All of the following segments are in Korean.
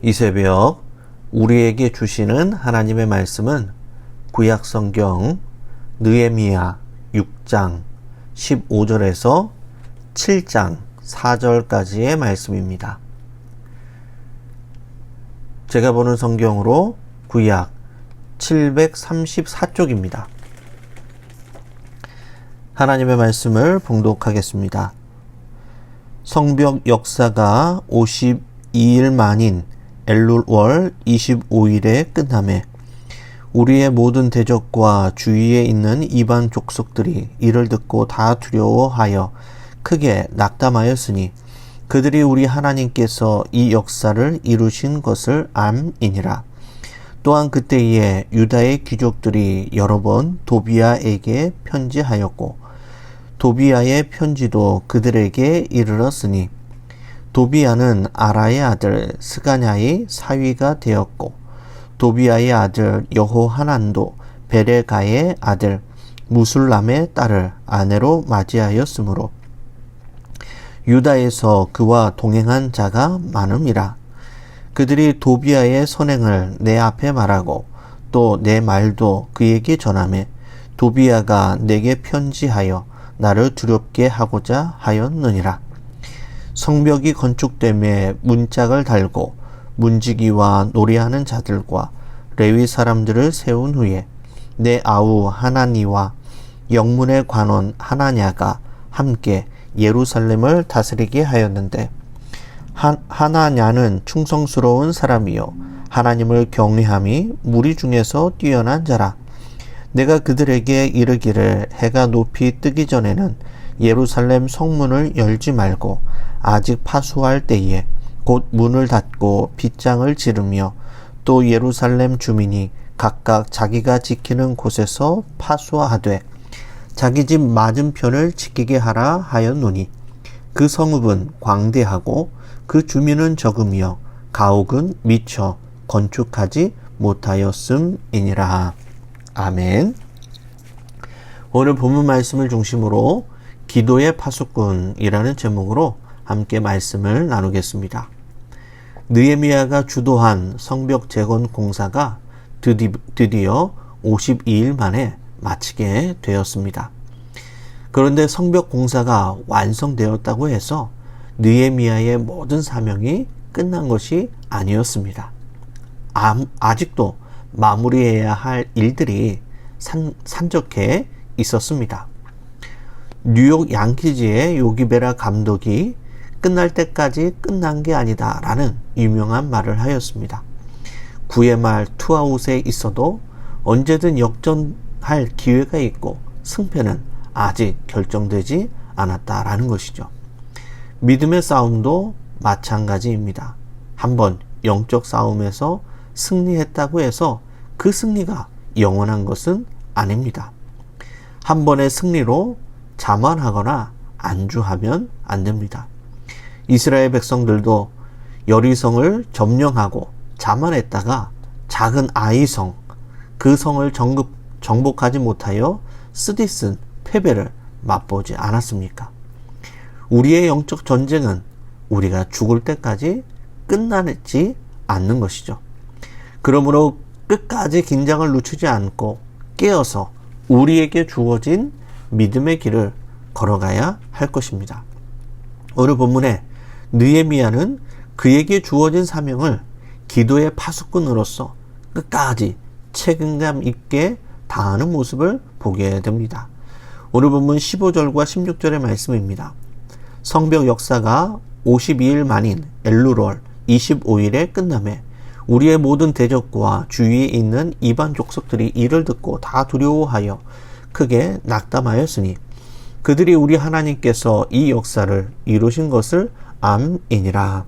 이 새벽 우리에게 주시는 하나님의 말씀은 구약성경 느헤미야 6장 15절에서 7장 4절까지의 말씀입니다. 제가 보는 성경으로 구약 734쪽입니다. 하나님의 말씀을 봉독하겠습니다. 성벽 역사가 52일 만인 엘룰월 25일에 끝나매 우리의 모든 대적과 주위에 있는 이방 족속들이 이를 듣고 다 두려워하여 크게 낙담하였으니 그들이 우리 하나님께서 이 역사를 이루신 것을 암이니라. 또한 그때에 유다의 귀족들이 여러 번 도비야에게 편지하였고 도비야의 편지도 그들에게 이르렀으니 도비야는 아라의 아들 스가냐의 사위가 되었고 도비야의 아들 여호하난도 베레가의 아들 무술람의 딸을 아내로 맞이하였으므로 유다에서 그와 동행한 자가 많음이라. 그들이 도비야의 선행을 내 앞에 말하고 또 내 말도 그에게 전하매 도비야가 내게 편지하여 나를 두렵게 하고자 하였느니라. 성벽이 건축됨에 문짝을 달고 문지기와 노래하는 자들과 레위 사람들을 세운 후에 내 아우 하나니와 영문의 관원 하나냐가 함께 예루살렘을 다스리게 하였는데 하나냐는 충성스러운 사람이요 하나님을 경외함이 무리 중에서 뛰어난 자라. 내가 그들에게 이르기를 해가 높이 뜨기 전에는 예루살렘 성문을 열지 말고 아직 파수할 때에 곧 문을 닫고 빗장을 지르며 또 예루살렘 주민이 각각 자기가 지키는 곳에서 파수하되 자기 집 맞은편을 지키게 하라 하였노니 그 성읍은 광대하고 그 주민은 적으며 가옥은 미처 건축하지 못하였음이니라. 아멘. 오늘 본문 말씀을 중심으로 기도의 파수꾼이라는 제목으로 함께 말씀을 나누겠습니다. 느헤미야가 주도한 성벽 재건 공사가 드디어 52일 만에 마치게 되었습니다. 그런데 성벽 공사가 완성되었다고 해서 느헤미야의 모든 사명이 끝난 것이 아니었습니다. 아직도 마무리해야 할 일들이 산적해 있었습니다. 뉴욕 양키즈의 요기베라 감독이 끝날 때까지 끝난 게 아니다 라는 유명한 말을 하였습니다. 9회 말 투아웃에 있어도 언제든 역전할 기회가 있고 승패는 아직 결정되지 않았다라는 것이죠. 믿음의 싸움도 마찬가지입니다. 한번 영적 싸움에서 승리했다고 해서 그 승리가 영원한 것은 아닙니다. 한 번의 승리로 자만하거나 안주하면 안 됩니다. 이스라엘 백성들도 여리성을 점령하고 자만했다가 작은 아이성, 그 성을 정복하지 못하여 쓰디쓴 패배를 맛보지 않았습니까? 우리의 영적 전쟁은 우리가 죽을 때까지 끝나지 않는 것이죠. 그러므로 끝까지 긴장을 늦추지 않고 깨어서 우리에게 주어진 믿음의 길을 걸어가야 할 것입니다. 오늘 본문에 느헤미야는 그에게 주어진 사명을 기도의 파수꾼으로서 끝까지 책임감 있게 다하는 모습을 보게 됩니다. 오늘 본문 15절과 16절의 말씀입니다. 성벽 역사가 52일 만인 엘룰월 25일에 끝나매 우리의 모든 대적과 주위에 있는 이방 족속들이 이를 듣고 다 두려워하여 크게 낙담하였으니 그들이 우리 하나님께서 이 역사를 이루신 것을 암이니라.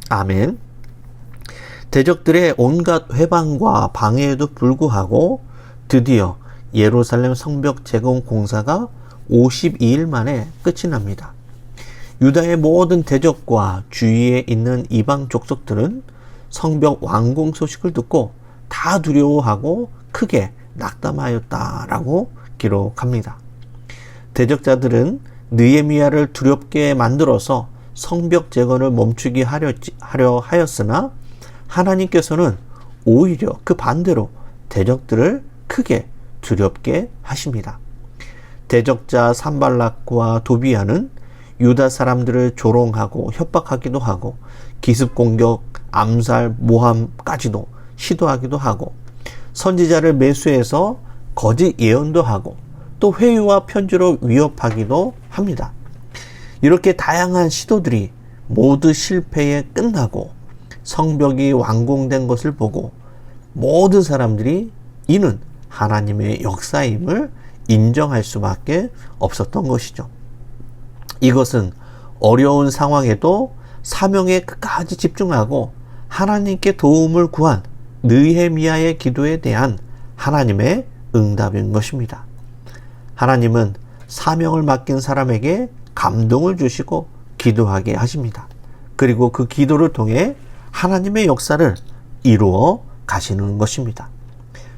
아멘. 대적들의 온갖 회방과 방해에도 불구하고 드디어 예루살렘 성벽 재건 공사가 52일 만에 끝이 납니다. 유다의 모든 대적과 주위에 있는 이방 족속들은 성벽 완공 소식을 듣고 다 두려워하고 크게 낙담하였다라고 기록합니다. 대적자들은 느헤미야를 두렵게 만들어서 성벽 재건을 멈추게 하려 하였으나 하나님께서는 오히려 그 반대로 대적들을 크게 두렵게 하십니다. 대적자 산발락과 도비아는 유다 사람들을 조롱하고 협박하기도 하고 기습 공격, 암살, 모함까지도 시도하기도 하고 선지자를 매수해서 거짓 예언도 하고 또 회유와 편지로 위협하기도 합니다. 이렇게 다양한 시도들이 모두 실패에 끝나고 성벽이 완공된 것을 보고 모든 사람들이 이는 하나님의 역사임을 인정할 수밖에 없었던 것이죠. 이것은 어려운 상황에도 사명에 끝까지 집중하고 하나님께 도움을 구한 느헤미야의 기도에 대한 하나님의 응답인 것입니다. 하나님은 사명을 맡긴 사람에게 감동을 주시고 기도하게 하십니다. 그리고 그 기도를 통해 하나님의 역사를 이루어 가시는 것입니다.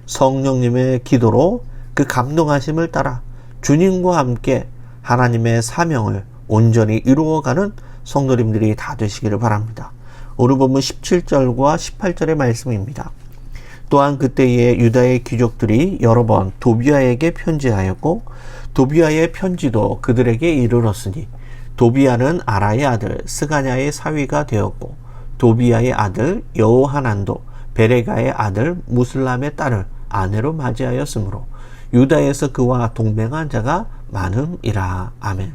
성령님의 기도로 그 감동하심을 따라 주님과 함께 하나님의 사명을 온전히 이루어가는 성도님들이 다 되시기를 바랍니다. 오늘 본문 17절과 18절의 말씀입니다. 또한 그때에 유다의 귀족들이 여러 번 도비아에게 편지하였고 도비아의 편지도 그들에게 이르렀으니 도비아는 아라의 아들 스가냐의 사위가 되었고 도비아의 아들 여호하난도 베레가의 아들 무슬람의 딸을 아내로 맞이하였으므로 유다에서 그와 동맹한 자가 많음이라. 아멘.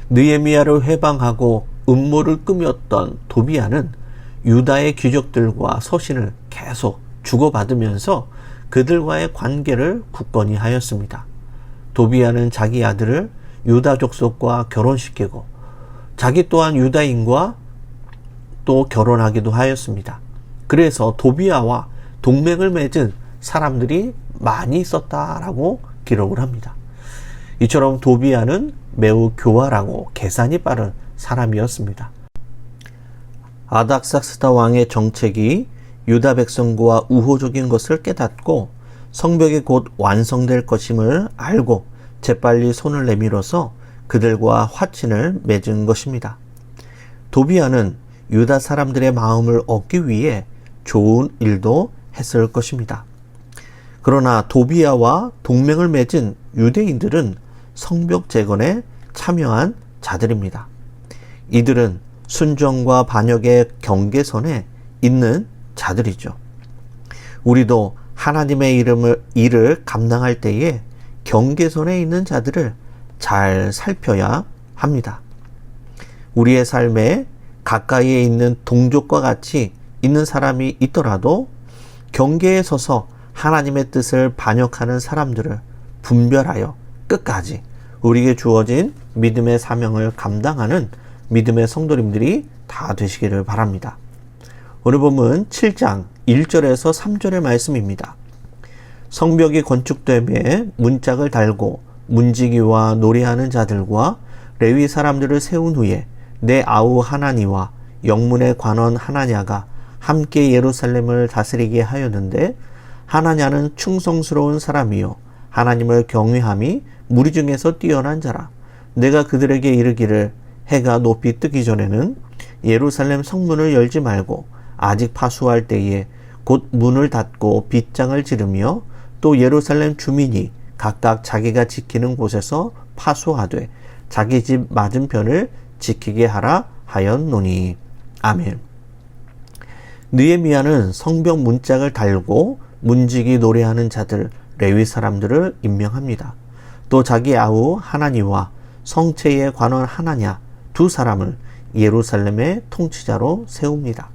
느헤미야를 회방하고 음모를 꾸몄던 도비아는 유다의 귀족들과 서신을 계속 주고받으면서 그들과의 관계를 굳건히 하였습니다. 도비아는 자기 아들을 유다 족속과 결혼시키고 자기 또한 유다인과 또 결혼하기도 하였습니다. 그래서 도비아와 동맹을 맺은 사람들이 많이 있었다라고 기록을 합니다. 이처럼 도비아는 매우 교활하고 계산이 빠른 사람이었습니다. 아닥사스다 왕의 정책이 유다 백성과 우호적인 것을 깨닫고 성벽이 곧 완성될 것임을 알고 재빨리 손을 내밀어서 그들과 화친을 맺은 것입니다. 도비아는 유다 사람들의 마음을 얻기 위해 좋은 일도 했을 것입니다. 그러나 도비아와 동맹을 맺은 유대인들은 성벽 재건에 참여한 자들입니다. 이들은 순종과 반역의 경계선에 있는 자들이죠. 우리도 하나님의 일을 감당할 때에 경계선에 있는 자들을 잘 살펴야 합니다. 우리의 삶에 가까이에 있는 동족과 같이 있는 사람이 있더라도 경계에 서서 하나님의 뜻을 반역하는 사람들을 분별하여 끝까지 우리에게 주어진 믿음의 사명을 감당하는 믿음의 성도님들이 다 되시기를 바랍니다. 오늘 본문 7장 1절에서 3절의 말씀입니다. 성벽이 건축됨에 문짝을 달고 문지기와 노래하는 자들과 레위 사람들을 세운 후에 내 아우 하나니와 영문의 관원 하나냐가 함께 예루살렘을 다스리게 하였는데 하나냐는 충성스러운 사람이요 하나님을 경외함이 무리 중에서 뛰어난 자라. 내가 그들에게 이르기를 해가 높이 뜨기 전에는 예루살렘 성문을 열지 말고 아직 파수할 때에 곧 문을 닫고 빗장을 지르며 또 예루살렘 주민이 각각 자기가 지키는 곳에서 파수하되 자기 집 맞은편을 지키게 하라 하였노니. 아멘. 느헤미야는 성벽 문짝을 달고 문지기 노래하는 자들 레위 사람들을 임명합니다. 또 자기 아우 하나니와 성체의 관원 하나냐 두 사람을 예루살렘의 통치자로 세웁니다.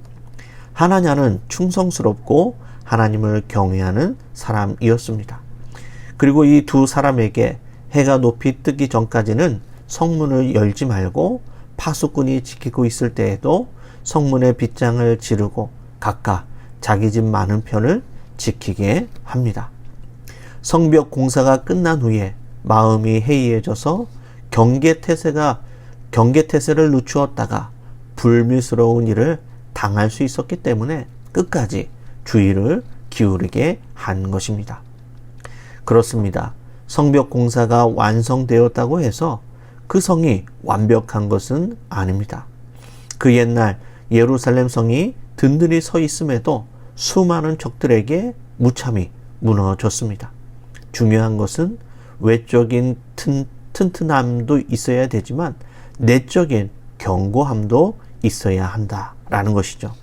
하나냐는 충성스럽고 하나님을 경외하는 사람이었습니다. 그리고 이 두 사람에게 해가 높이 뜨기 전까지는 성문을 열지 말고 파수꾼이 지키고 있을 때에도 성문의 빗장을 지르고 각각 자기 집 많은 편을 지키게 합니다. 성벽 공사가 끝난 후에 마음이 해이해져서 경계태세를 늦추었다가 불미스러운 일을 당할 수 있었기 때문에 끝까지 주의를 기울이게 한 것입니다. 그렇습니다. 성벽 공사가 완성되었다고 해서 그 성이 완벽한 것은 아닙니다. 그 옛날 예루살렘 성이 든든히 서 있음에도 수많은 적들에게 무참히 무너졌습니다. 중요한 것은 외적인 튼튼함도 있어야 되지만 내적인 견고함도 있어야 한다라는 것이죠.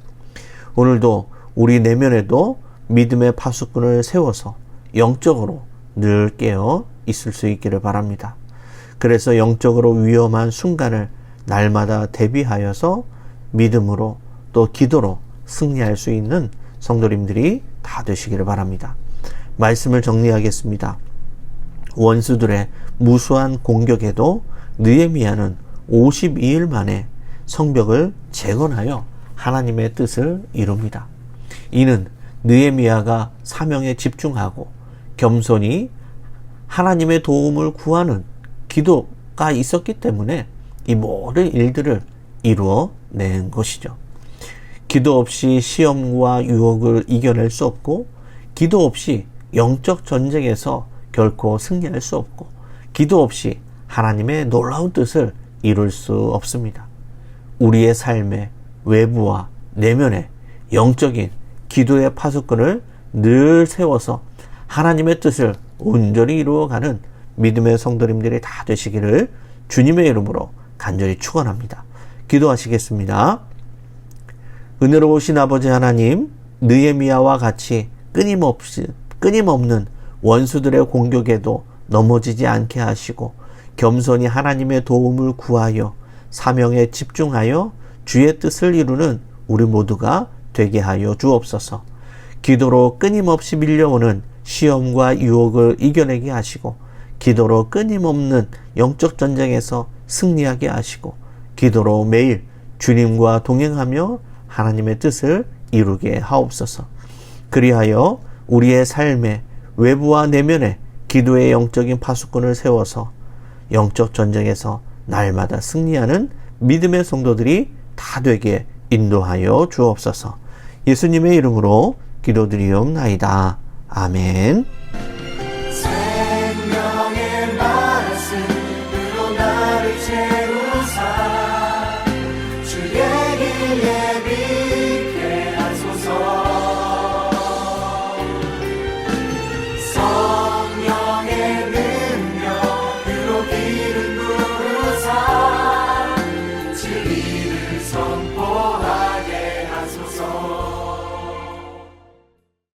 오늘도 우리 내면에도 믿음의 파수꾼을 세워서 영적으로 늘 깨어 있을 수 있기를 바랍니다. 그래서 영적으로 위험한 순간을 날마다 대비하여서 믿음으로 또 기도로 승리할 수 있는 성도님들이 다 되시기를 바랍니다. 말씀을 정리하겠습니다. 원수들의 무수한 공격에도 느헤미야는 52일 만에 성벽을 재건하여 하나님의 뜻을 이룹니다. 이는 느헤미야가 사명에 집중하고 겸손히 하나님의 도움을 구하는 기도가 있었기 때문에 이 모든 일들을 이루어낸 것이죠. 기도 없이 시험과 유혹을 이겨낼 수 없고, 기도 없이 영적 전쟁에서 결코 승리할 수 없고, 기도 없이 하나님의 놀라운 뜻을 이룰 수 없습니다. 우리의 삶의 외부와 내면에 영적인 기도의 파수꾼을 늘 세워서 하나님의 뜻을 온전히 이루어가는 믿음의 성도님들이 다 되시기를 주님의 이름으로 간절히 축원합니다. 기도하시겠습니다. 은혜로우신 아버지 하나님, 느헤미야와 같이 끊임없는 원수들의 공격에도 넘어지지 않게 하시고 겸손히 하나님의 도움을 구하여 사명에 집중하여 주의 뜻을 이루는 우리 모두가 되게 하여 주옵소서. 기도로 끊임없이 밀려오는 시험과 유혹을 이겨내게 하시고, 기도로 끊임없는 영적 전쟁에서 승리하게 하시고, 기도로 매일 주님과 동행하며 하나님의 뜻을 이루게 하옵소서. 그리하여 우리의 삶의 외부와 내면에 기도의 영적인 파수꾼을 세워서 영적 전쟁에서 날마다 승리하는 믿음의 성도들이 다 되게 인도하여 주옵소서. 예수님의 이름으로 기도드리옵나이다. 아멘.